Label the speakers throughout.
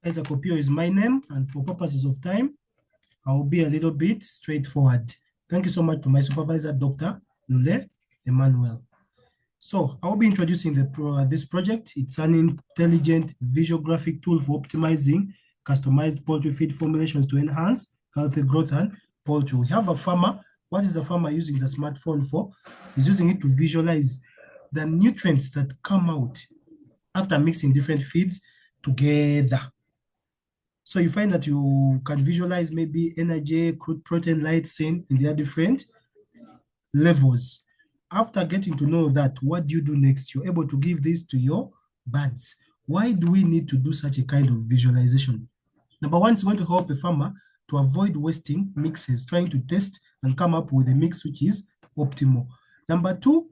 Speaker 1: Isaac Opio is my name, and for purposes of time, I will be a little bit straightforward. Thank you so much to my supervisor, Dr. Lule Emmanuel. So I will be introducing this project. It's an intelligent visual graphic tool for optimizing customized poultry feed formulations to enhance healthy growth and poultry. We have a farmer. What is the farmer using the smartphone for? He's using it to visualize the nutrients that come out after mixing different feeds together. So you find that you can visualize maybe energy, crude protein, lysine in their different levels. After getting to know that, what do you do next? You're able to give this to your birds. Why do we need to do such a kind of visualization? Number one, it's going to help a farmer to avoid wasting mixes, trying to test and come up with a mix which is optimal. Number two,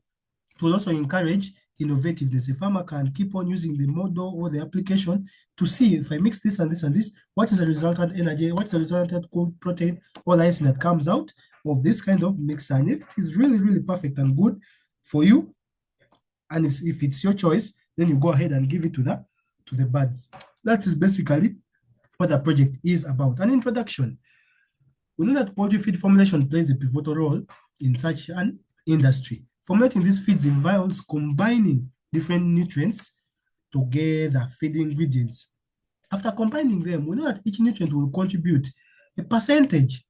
Speaker 1: it will also encourage innovativeness. A farmer can keep on using the model or the application to see if I mix this and this and this, what is the resultant energy, what's the resultant crude protein or lysine that comes out of this kind of mix. And if it is really, really perfect and good for you, and if it's your choice, then you go ahead and give it to the birds. That is basically what the project is about. An introduction. We know that poultry feed formulation plays a pivotal role in such an industry. Formulating these feeds involves combining different nutrients together, feed ingredients. After combining them, we know that each nutrient will contribute a percentage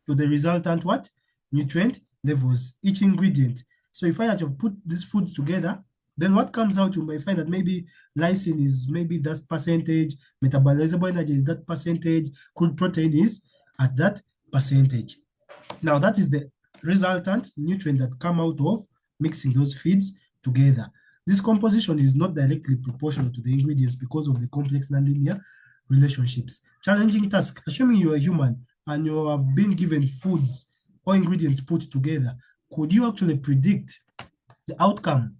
Speaker 1: to the resultant what? Nutrient levels, each ingredient. So you find that you've put these foods together, then what comes out, you might find that maybe lysine is maybe that percentage, metabolizable energy is that percentage, crude protein is at that percentage. Now that is the resultant nutrient that come out of mixing those feeds together. This composition is not directly proportional to the ingredients because of the complex nonlinear relationships. Challenging task, assuming you are human and you have been given foods or ingredients put together, could you actually predict the outcome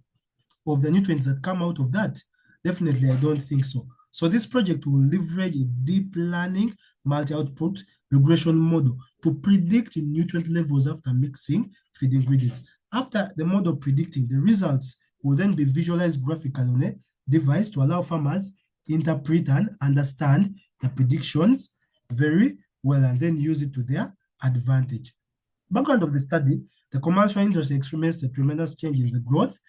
Speaker 1: of the nutrients that come out of that? Definitely, I don't think so. So this project will leverage a deep learning multi-output regression model to predict nutrient levels after mixing feed ingredients. After the model predicting, the results will then be visualized graphically on a device to allow farmers interpret and understand the predictions very well and then use it to their advantage. Background of the study, the commercial industry experienced a tremendous change in the growth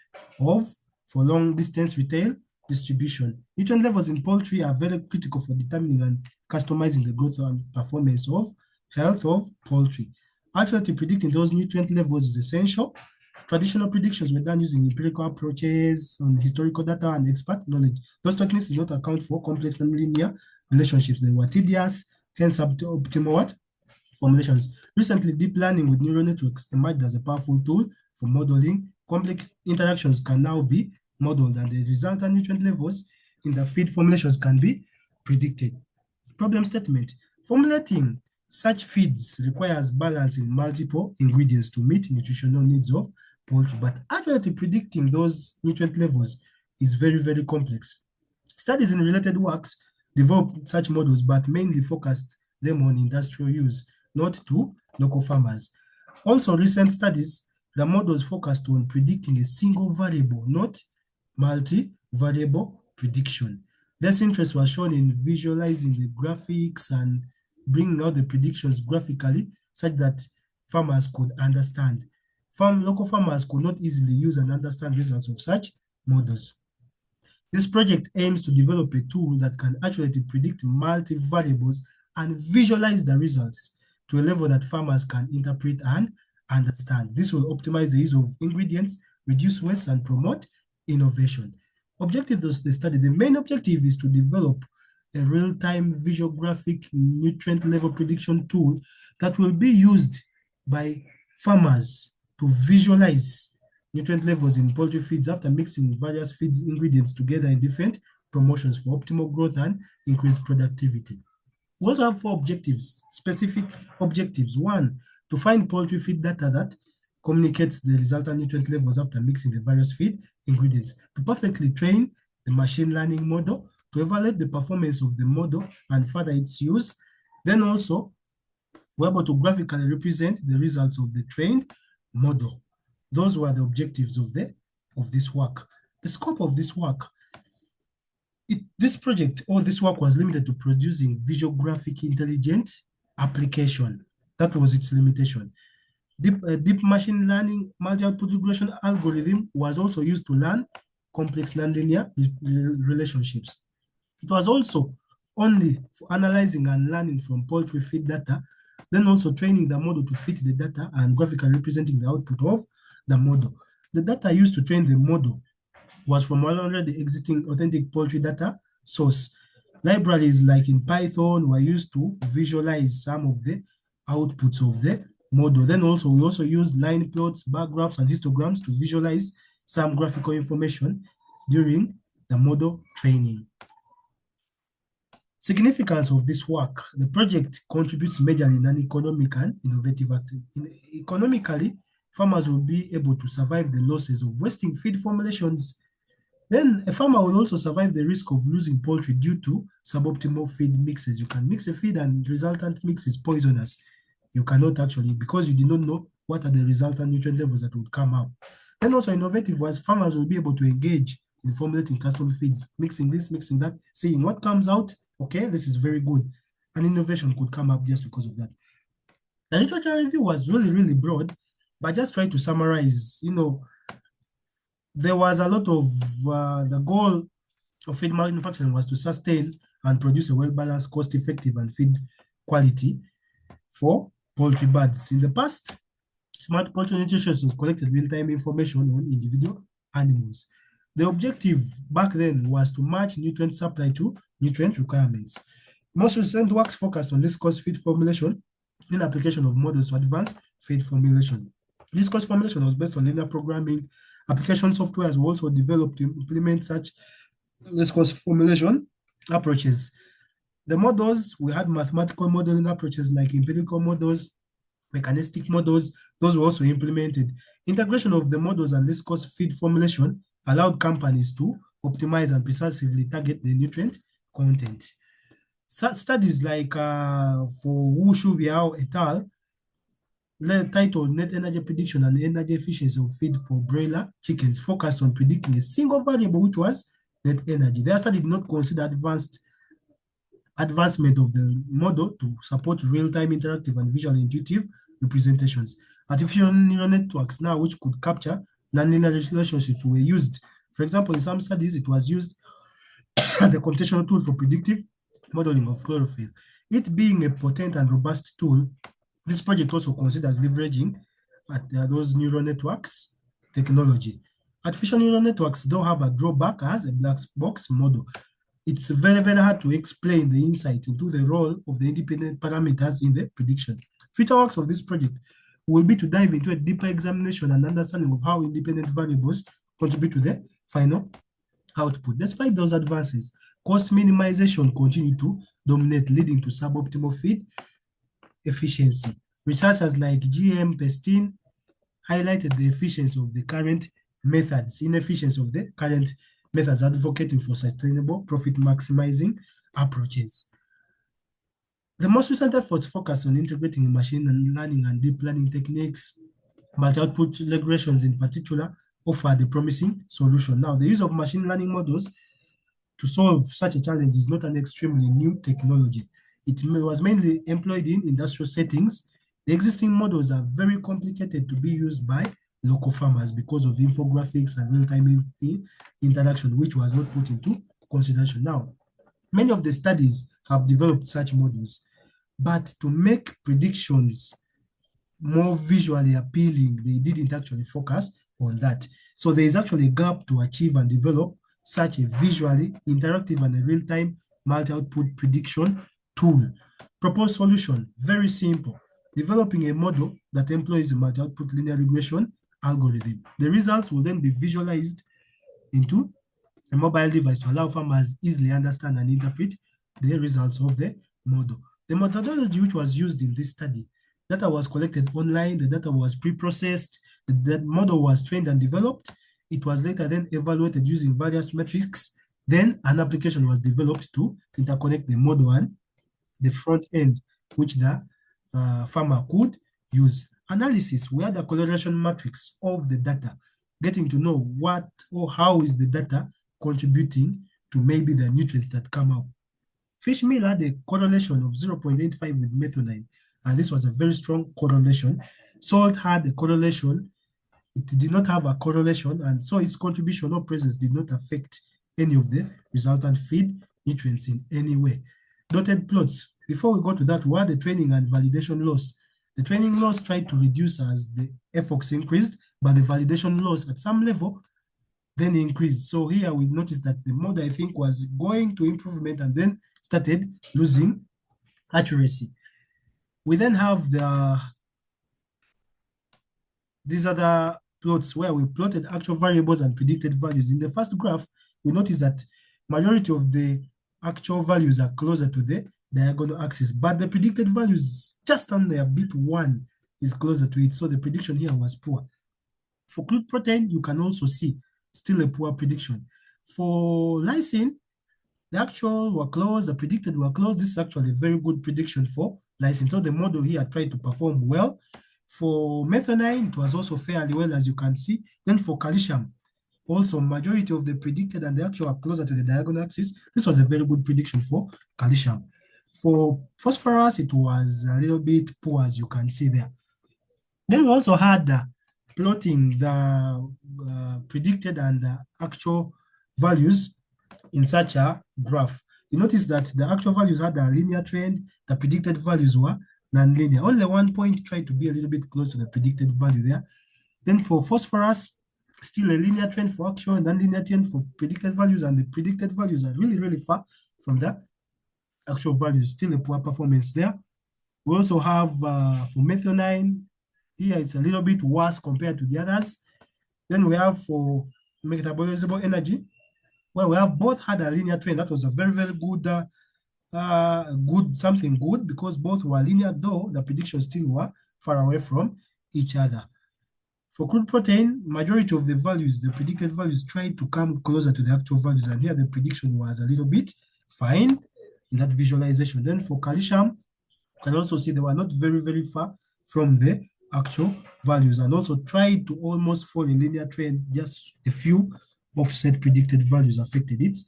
Speaker 1: of for long distance retail distribution. Nutrient levels in poultry are very critical for determining and customizing the growth and performance of health of poultry. Accurately predicting those nutrient levels is essential. Traditional predictions were done using empirical approaches on historical data and expert knowledge. Those techniques did not account for complex nonlinear relationships. They were tedious, hence optimal what? Formulations. Recently, deep learning with neural networks emerged as a powerful tool for modeling. Complex interactions can now be modeled and the resultant nutrient levels in the feed formulations can be predicted. Problem statement. Formulating such feeds requires balance in multiple ingredients to meet nutritional needs of poultry, but accurately predicting those nutrient levels is very, very complex. Studies in related works developed such models, but mainly focused them on industrial use, not to local farmers. Also, recent studies, the models focused on predicting a single variable, not multi-variable prediction. Less interest was shown in visualizing the graphics and bringing out the predictions graphically such that farmers could understand. Local farmers could not easily use and understand results of such models. This project aims to develop a tool that can accurately predict multi-variables and visualize the results to a level that farmers can interpret and understand. This will optimize the use of ingredients, reduce waste, and promote innovation. Objective of the study, the main objective is to develop a real-time visual graphic nutrient level prediction tool that will be used by farmers to visualize nutrient levels in poultry feeds after mixing various feeds ingredients together in different promotions for optimal growth and increased productivity. We also have 4 objectives, specific objectives. 1, to find poultry feed data that communicates the resultant nutrient levels after mixing the various feed ingredients. To perfectly train the machine learning model, to evaluate the performance of the model and further its use. Then also, we're able to graphically represent the results of the trained model. Those were the objectives of this work. The scope of this work, this project or this work was limited to producing visual graphic intelligent application. That was its limitation. Deep machine learning multi-output regression algorithm was also used to learn complex nonlinear relationships. It was also only for analyzing and learning from poultry feed data, then also training the model to fit the data and graphically representing the output of the model. The data used to train the model was from already existing authentic poultry data source. Libraries like in Python were used to visualize some of the outputs of the model. Then also, we also used line plots, bar graphs, and histograms to visualize some graphical information during the model training. Significance of this work: the project contributes majorly in an economic and innovative activity. Economically, farmers will be able to survive the losses of wasting feed formulations. Then a farmer will also survive the risk of losing poultry due to suboptimal feed mixes. You can mix a feed and the resultant mix is poisonous. You cannot actually, because you did not know what are the resultant nutrient levels that would come out. Then also innovative was farmers will be able to engage in formulating custom feeds, mixing this, mixing that, seeing what comes out. Okay, this is very good. An innovation could come up just because of that. The literature review was really, really broad, but just try to summarize, there was a lot of, the goal of feed manufacturing was to sustain and produce a well-balanced, cost-effective, and feed quality for poultry birds. In the past, smart poultry nutritionists collected real-time information on individual animals. The objective back then was to match nutrient supply to nutrient requirements. Most recent works focused on viscose feed formulation in application of models to advanced feed formulation. Viscose formulation was based on linear programming. Application softwares were also developed to implement such viscose formulation approaches. The models, we had mathematical modeling approaches like empirical models, mechanistic models, those were also implemented. Integration of the models and viscose feed formulation allowed companies to optimize and precisely target the nutrient content. Studies like for Wu Shu Biao et al., titled Net Energy Prediction and Energy Efficiency of Feed for Broiler Chickens, focused on predicting a single variable, which was net energy. Their study did not consider advancement of the model to support real-time interactive and visually intuitive representations. Artificial neural networks now, which could capture nonlinear relationships, were used. For example, in some studies, it was used as a computational tool for predictive modeling of chlorophyll. It being a potent and robust tool, this project also considers leveraging those neural networks technology. Artificial neural networks don't have a drawback as a black box model. It's very, very hard to explain the insight into the role of the independent parameters in the prediction. Future works of this project will be to dive into a deeper examination and understanding of how independent variables contribute to the final output. Despite those advances, cost minimization continued to dominate, leading to suboptimal feed efficiency. Researchers like GM Pestin highlighted the efficiency of the current methods, inefficiency of the current methods, advocating for sustainable profit maximizing approaches. The most recent efforts focus on integrating machine learning and deep learning techniques, multi-output regressions in particular offer the promising solution. Now, the use of machine learning models to solve such a challenge is not an extremely new technology. It was mainly employed in industrial settings. The existing models are very complicated to be used by local farmers because of infographics and real-time interaction, which was not put into consideration. Now, many of the studies have developed such models, but to make predictions more visually appealing, they didn't actually focus on that. So there is actually a gap to achieve and develop such a visually interactive and a real-time multi-output prediction tool. Proposed solution, very simple. Developing a model that employs a multi-output linear regression algorithm. The results will then be visualized into a mobile device to allow farmers easily understand and interpret the results of the model. The methodology which was used in this study, data was collected online, the data was pre-processed, the model was trained and developed. It was later then evaluated using various metrics. Then an application was developed to interconnect the model and the front end, which the farmer could use. Analysis, where the correlation matrix of the data, getting to know what or how is the data contributing to maybe the nutrients that come out. Fish meal had a correlation of 0.85 with methionine, and this was a very strong correlation. Salt had a correlation. It did not have a correlation, and so its contribution or presence did not affect any of the resultant feed nutrients in any way. Dotted plots. Before we go to that, what are the training and validation loss? The training loss tried to reduce as the FOX increased, but the validation loss at some level then increased. So here we noticed that the model, I think, was going to improvement and then started losing accuracy. We then have these are the plots where we plotted actual variables and predicted values. In the first graph, we notice that majority of the actual values are closer to the diagonal axis, but the predicted values just on there, bit one is closer to it. So the prediction here was poor. For crude protein, you can also see still a poor prediction. For lysine, the actual were close, the predicted were close. This is actually a very good prediction for lysine. So the model here tried to perform well. For methionine, it was also fairly well, as you can see. Then for calcium, also majority of the predicted and the actual are closer to the diagonal axis. This was a very good prediction for calcium. For phosphorus, it was a little bit poor, as you can see there. Then we also had plotting the predicted and the actual values in such a graph. You notice that the actual values had a linear trend, the predicted values were non-linear. Only one point tried to be a little bit close to the predicted value there. Then for phosphorus, still a linear trend for actual and non-linear trend for predicted values, and the predicted values are really, really far from the actual values. Still a poor performance there. We also have for methionine, here it's a little bit worse compared to the others. Then we have for metabolizable energy, well, we have both had a linear trend. That was a very, very good, something good, because both were linear, though the predictions still were far away from each other. For crude protein, majority of the values, the predicted values, tried to come closer to the actual values, and here the prediction was a little bit fine in that visualization. Then for calcium, you can also see they were not very, very far from the actual values, and also tried to almost follow a linear trend. Just a few offset predicted values affected its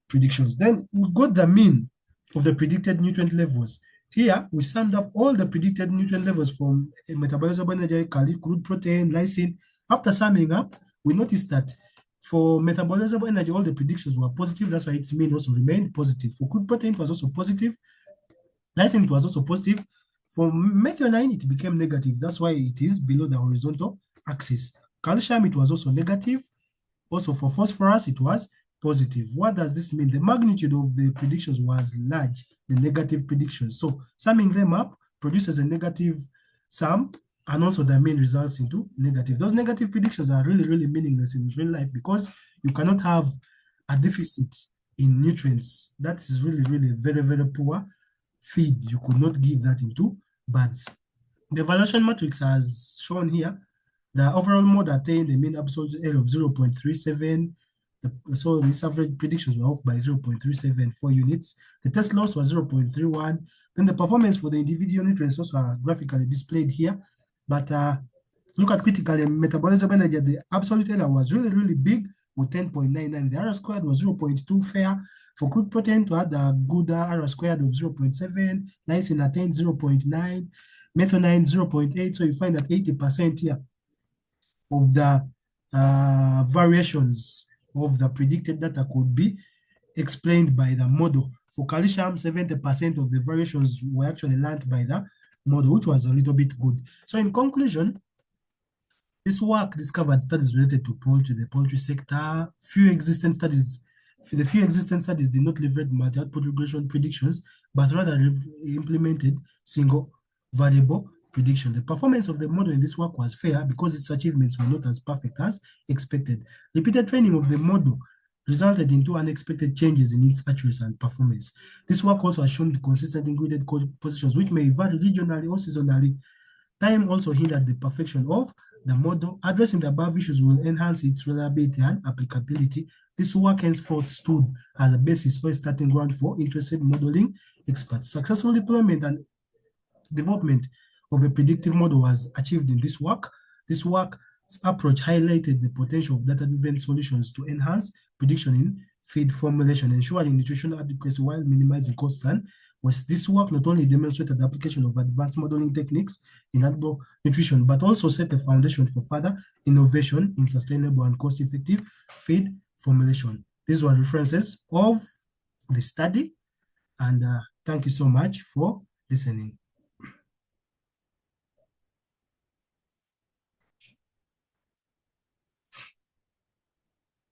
Speaker 1: predictions. Then we got the mean of the predicted nutrient levels. Here we summed up all the predicted nutrient levels from metabolizable energy, crude protein, lysine. After summing up, we noticed that for metabolizable energy, all the predictions were positive. That's why its mean also remained positive. For crude protein, it was also positive. Lysine, it was also positive. For methionine, it became negative. That's why it is below the horizontal axis. Calcium, it was also negative. Also for phosphorus, it was positive. What does this mean? The magnitude of the predictions was large, the negative predictions. So summing them up produces a negative sum, and also the mean results into negative. Those negative predictions are really, really meaningless in real life, because you cannot have a deficit in nutrients. That is really, really very, very poor feed. You could not give that into birds. The evaluation matrix as shown here, the overall mode attained a mean absolute error of 0.37. So these average predictions were off by 0.374 units. The test loss was 0.31. Then the performance for the individual nutrients also are graphically displayed here. But look at critical and metabolism energy. The absolute error was really, really big with 10.99. The R squared was 0.2 fair. For crude protein, to add a good R squared of 0.7. Lysine attained 0.9. Methionine 0.8. So you find that 80% here of the variations of the predicted data could be explained by the model. For calcium, 70% of the variations were actually learned by the model, which was a little bit good. So in conclusion, this work discovered studies related to poultry, the poultry sector. The few existing studies did not leverage multi-output regression predictions, but rather implemented single variable prediction. The performance of the model in this work was fair because its achievements were not as perfect as expected. Repeated training of the model resulted in two unexpected changes in its accuracy and performance. This work also has shown consistent ingredient compositions, which may vary regionally or seasonally. Time also hindered the perfection of the model. Addressing the above issues will enhance its reliability and applicability. This work henceforth stood as a basis for a starting ground for interested modeling experts. Successful deployment and development of a predictive model was achieved in this work. This work's approach highlighted the potential of data-driven solutions to enhance prediction in feed formulation, ensuring nutritional adequacy while minimizing costs. And was this work not only demonstrated the application of advanced modeling techniques in animal nutrition, but also set a foundation for further innovation in sustainable and cost-effective feed formulation. These were references of the study, and thank you so much for listening.